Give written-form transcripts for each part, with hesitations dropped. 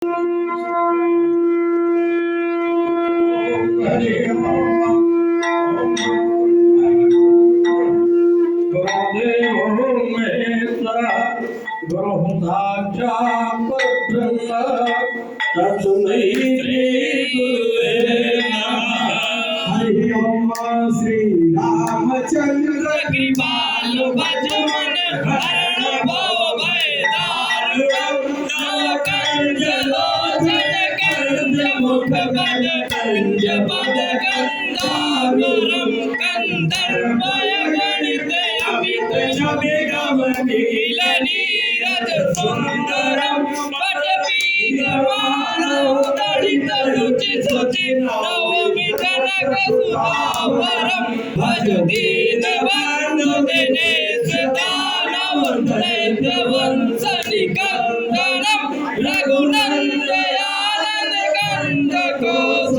श्री रामचंद्र कृपाल भज मन हरण भव भय दारुण कंज लोचन कंज मुख पद कंज पद गंधाधरम कंदर्पय गणित अमित शबिगम नील नीरज सुंदरम पट पीतमानव तड़ित रुचि सुचि नवमि जनक सुधावरम भज दीन बंधु दिनेश दानव दैत्य वंश निकंदनम रघुनंदन कंद कोश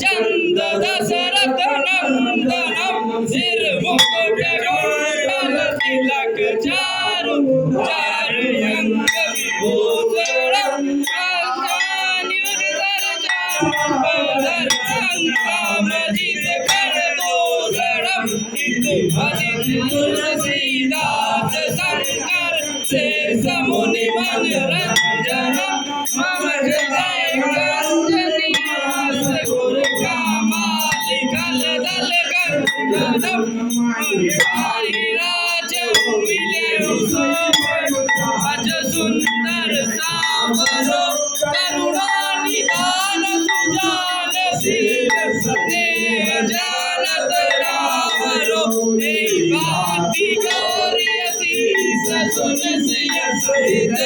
चंद दशरथ नंदनम सिर मुकुट कुंडल तिलक चारु चारु अंग विभूषणम आज्ञान्युधर चारुपधर संग्राम जित कर दूषणम अजित तुलसीदास शंकर शेष मुनि मन रंजन मम हृदय कंजनियास गुर कामालि कल दल कंजनम हरिराज मिले अज सुंदर सावरो करुणा निधान सुजान शील स्नेह जानत रावरो बाती गौरी सुन सिय सहित